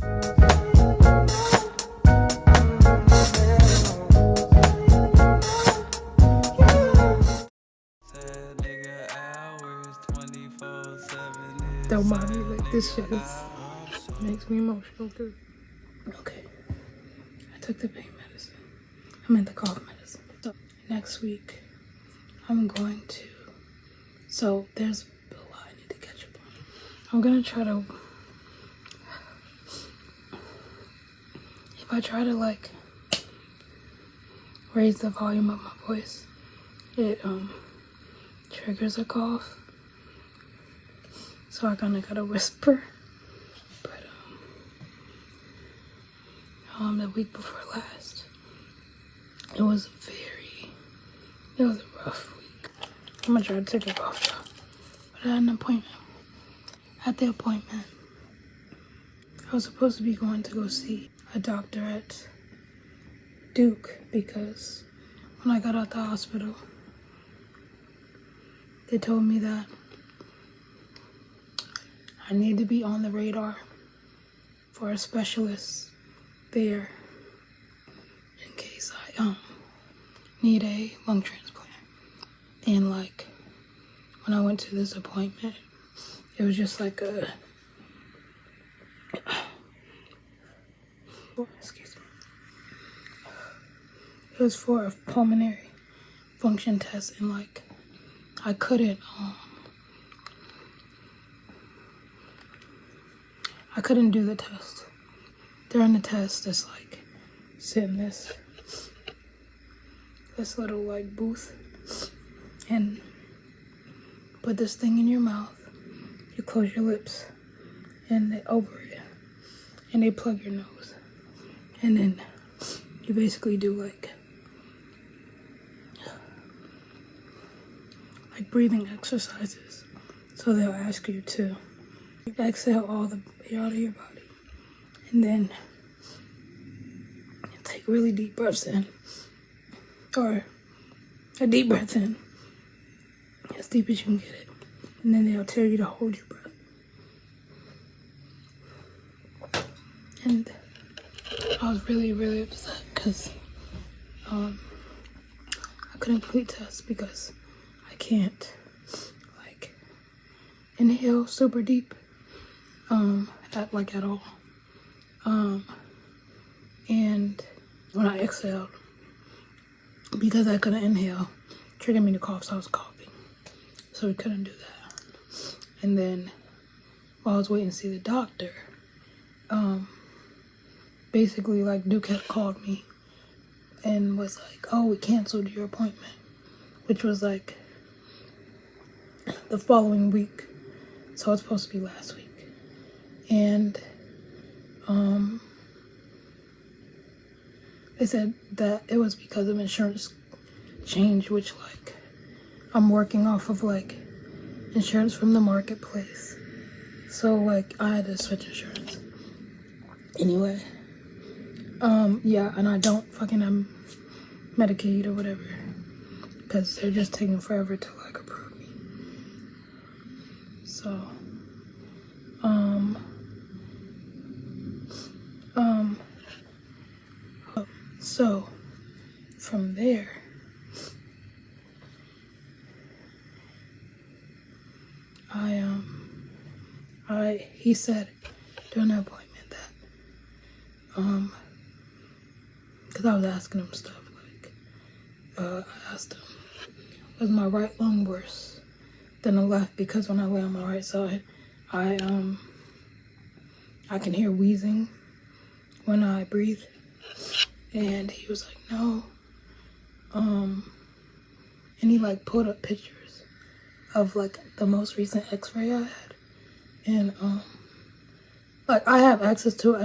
Don't mind me, like this shit makes me emotional too. Okay, I took the pain medicine. I meant the cough medicine. So next week, I'm going to. So there's a lot I need to catch up on. I'm gonna try to. If I try to like raise the volume of my voice, it triggers a cough. So I kind of gotta whisper. But the week before last, it was a rough week. I'm gonna try to take a cough drop. But I had an appointment. At the appointment, I was supposed to be going to go see a doctor at Duke because when I got out the hospital, they told me that I need to be on the radar for a specialist there in case I need a lung transplant. And like when I went to this appointment, it was just like a excuse me. It was for a pulmonary function test, and like I couldn't do the test. During the test, it's like sit in this little like booth and put this thing in your mouth. You close your lips and they over it, and they plug your nose, and then you basically do like breathing exercises. So they'll ask you to exhale all the air out of your body, and then take really deep breaths in, or a deep breath in, as deep as you can get it, and then they'll tell you to hold your breath. And I was really, really upset because I couldn't complete tests because I can't like inhale super deep at all. And when I exhaled, because I couldn't inhale, triggered me to cough, so I was coughing. So we couldn't do that. And then while I was waiting to see the doctor, basically like Duke had called me and was like, oh, we canceled your appointment, which was like the following week. So it's supposed to be last week. And they said that it was because of insurance change, which like I'm working off of like insurance from the marketplace. So like I had to switch insurance. Anyway, yeah, and I don't fucking have Medicaid or whatever because they're just taking forever to like approve me. So from there, he said during the appointment that, because I was asking him stuff like, I asked him, was my right lung worse than the left? Because when I lay on my right side, I can hear wheezing when I breathe. And he was like, no. And he like pulled up pictures of like the most recent x-ray I had. And like I have access to it.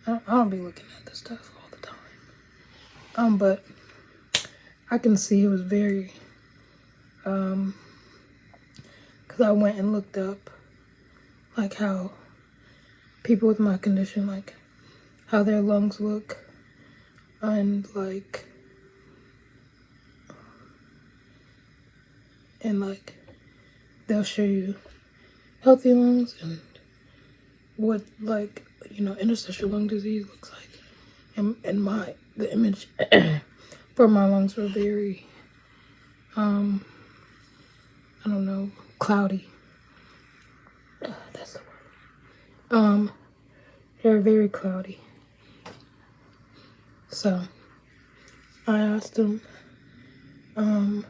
I don't be looking at this stuff all the time. But I can see it was very, because I went and looked up like how people with my condition, like how their lungs look, and like they'll show you healthy lungs and what like interstitial lung disease looks like. And the image for my lungs were very, I don't know, cloudy. That's the word. They're very cloudy. So I asked him, and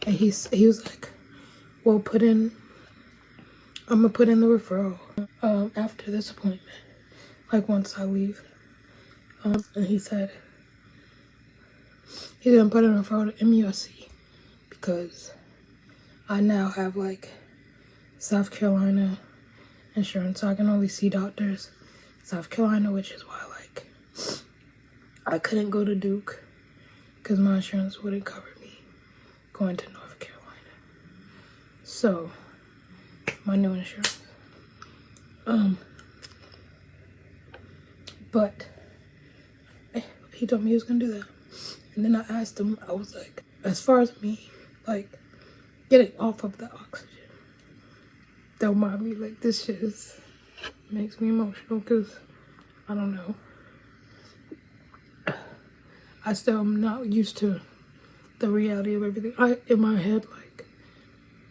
he was like, well, I'm gonna put in the referral after this appointment, like once I leave. And he said he's gonna put in a referral to MUSC because I now have like South Carolina insurance, so I can only see doctors in South Carolina, which is why like I couldn't go to Duke because my insurance wouldn't cover me going to North Carolina. So my new insurance. But he told me he was gonna do that. And then I asked him, I was like, as far as me, like, getting off of the oxygen, don't mind me, like, this shit makes me emotional because, I don't know. I still am not used to the reality of everything. In my head, like,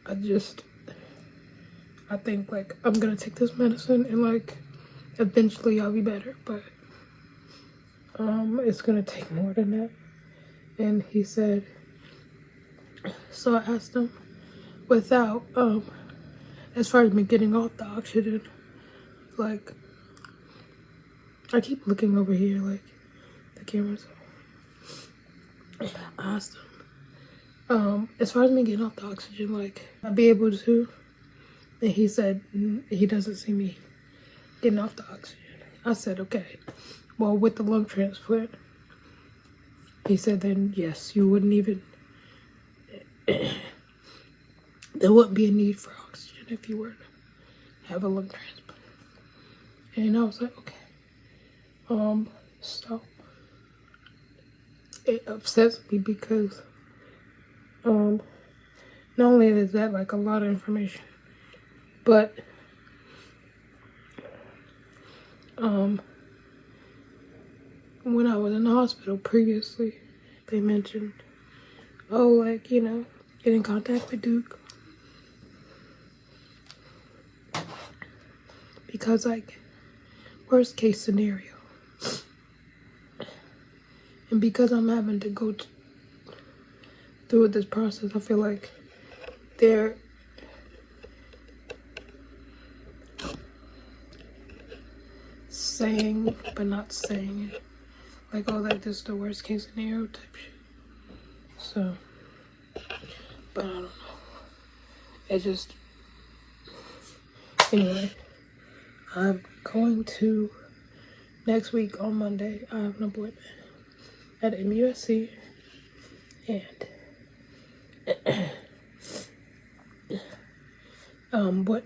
I think, like, I'm gonna take this medicine and, like, eventually I'll be better, but it's gonna take more than that. And he said, so I asked him, without, as far as me getting off the oxygen, like, I keep looking over here, like, the camera's on. I asked him, as far as me getting off the oxygen, like, I'd be able to, and he said he doesn't see me getting off the oxygen. I said, okay, well, with the lung transplant, he said, then yes, you wouldn't even, there wouldn't be a need for oxygen if you were to have a lung transplant. And I was like, okay. So it upsets me because, not only is that like a lot of information, but, when I was in the hospital previously, they mentioned, oh, like, get in contact with Duke. Because, like, worst case scenario. And because I'm having to go through this process, I feel like they're saying, but not saying it. Like, oh, like, this is the worst case scenario type shit. So, but I don't know. It just, anyway, I'm going to, next week on Monday, I have an appointment at MUSC, and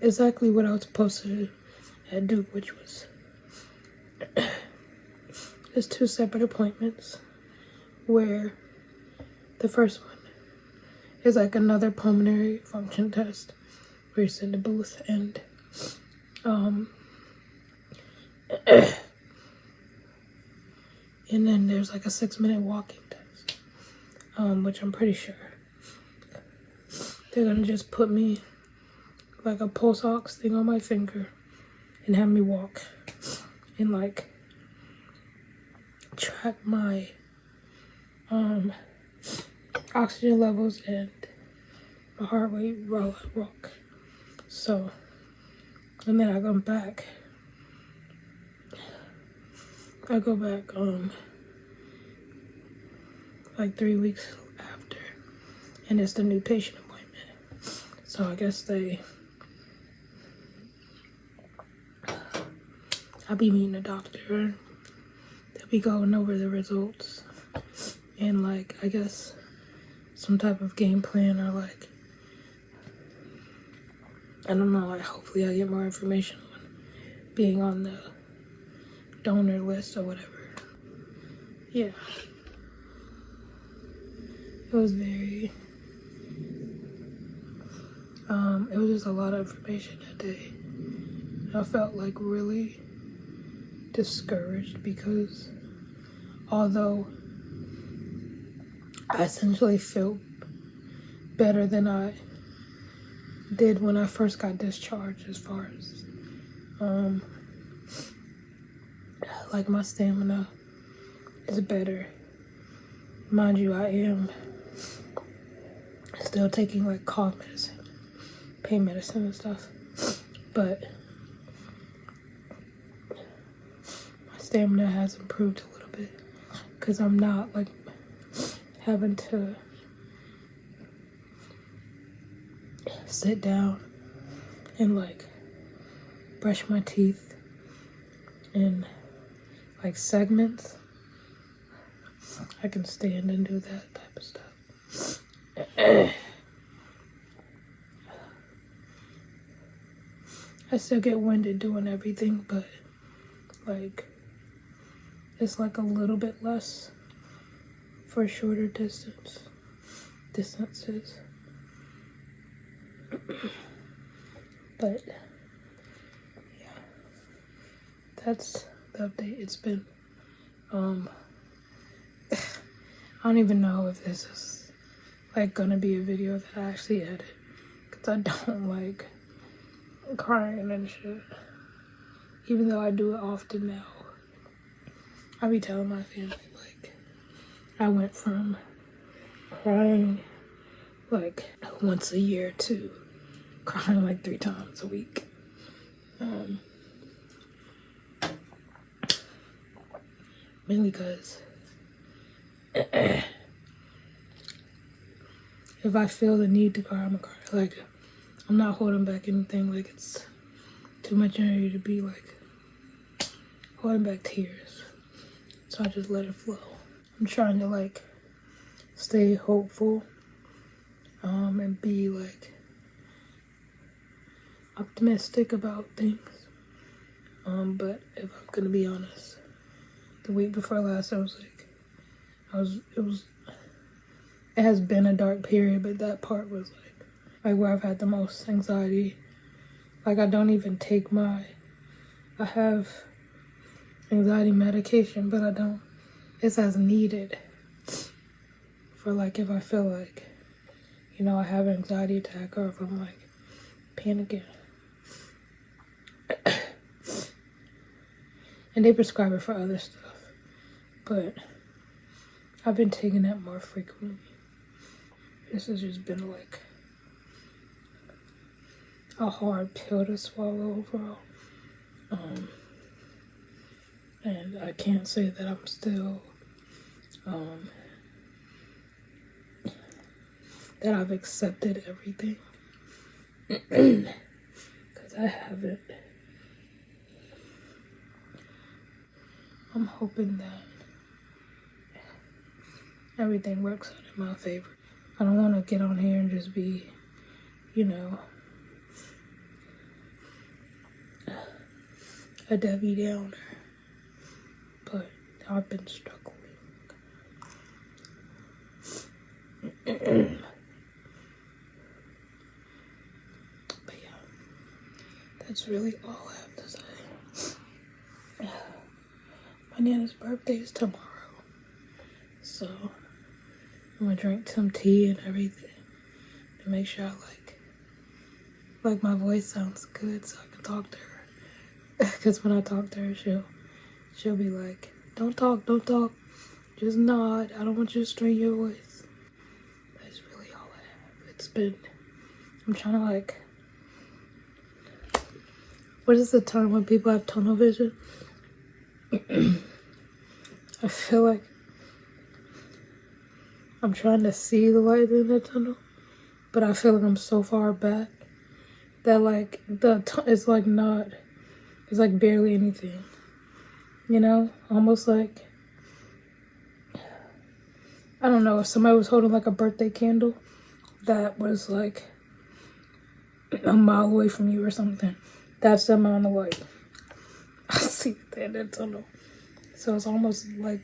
exactly what I was supposed to do at Duke, which was, there's 2 separate appointments, where the first one is like another pulmonary function test, where you sit in the booth and, and then there's like a 6-minute walking test, which I'm pretty sure they're gonna just put me like a pulse ox thing on my finger and have me walk and like track my oxygen levels and my heart rate while I walk. So, and then I go back like 3 weeks after, and it's the new patient appointment. So I guess I'll be meeting a doctor, and they'll be going over the results and like, I guess some type of game plan, or like, I don't know, like hopefully I get more information on being on the donor list or whatever. Yeah. It was very, it was just a lot of information that day. I felt like really discouraged because although I essentially feel better than I did when I first got discharged, as far as like my stamina is better. Mind you, I am still taking like cough medicine, pain medicine and stuff, but my stamina has improved a little bit because I'm not like having to sit down and like brush my teeth in like segments. I can stand and do that type of stuff. I still get winded doing everything, but like it's like a little bit less for shorter distances. But yeah, that's the update. It's been I don't even know if this is like gonna be a video that I actually edit, because I don't like crying and shit, even though I do it often now. I be telling my family like I went from crying like once a year to crying like 3 times a week. Mainly because if I feel the need to cry, I'm gonna cry. Like, I'm not holding back anything. Like, it's too much energy to be like holding back tears. So I just let it flow. I'm trying to like stay hopeful and be like optimistic about things. But if I'm gonna be honest, the week before last, I was like, it has been a dark period, but that part was like where I've had the most anxiety. Like, I don't even take I have anxiety medication, but I don't, it's as needed for like if I feel like, you know, I have an anxiety attack, or if I'm like panicking. And they prescribe it for other stuff, but I've been taking that more frequently. This has just been like a hard pill to swallow overall. And I can't say that I'm still, that I've accepted everything, because I haven't. I'm hoping that everything works out in my favor. I don't want to get on here and just be, you know, a Debbie Downer, but I've been struggling. But yeah, that's really all I have to say. My Nana's birthday is tomorrow, so I'm gonna drink some tea and everything to make sure I like my voice sounds good, so I can talk to her. Because when I talk to her, she'll be like, don't talk, just nod. I don't want you to strain your voice. That's really all I have. I'm trying to like, what is the term when people have tunnel vision? I feel like I'm trying to see the light in the tunnel, but I feel like I'm so far back that like it's like not, it's like barely anything, you know? Almost like, I don't know, if somebody was holding like a birthday candle that was like a mile away from you or something. That's the amount of light I see at the end of the tunnel. So it's almost like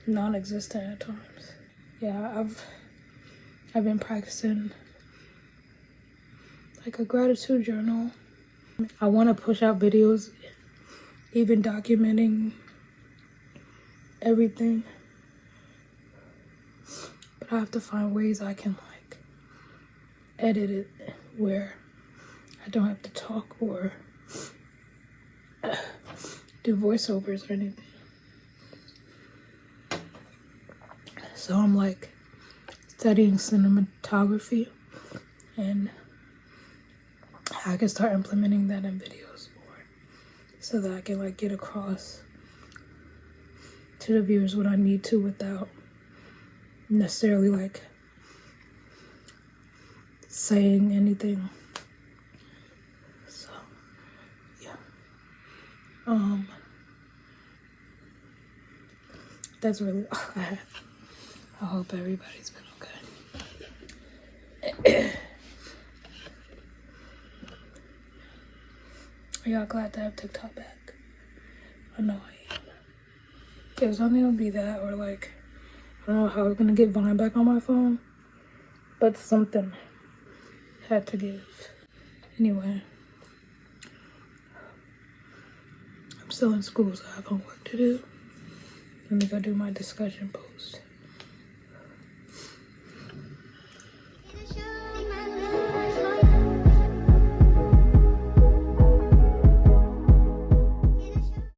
non-existent at times. Yeah, I've been practicing like a gratitude journal. I want to push out videos even documenting everything. But I have to find ways I can like edit it where I don't have to talk or do voiceovers or anything. So I'm like studying cinematography and how I can start implementing that in videos more so that I can like get across to the viewers what I need to without necessarily like saying anything. So yeah. That's really all I have. I hope everybody's been okay. Are y'all glad to have TikTok back? I know I am. It was only gonna be that or like, I don't know how I'm gonna get Vine back on my phone, but something had to give. Anyway, I'm still in school, so I have homework to do. Let me go do my discussion post.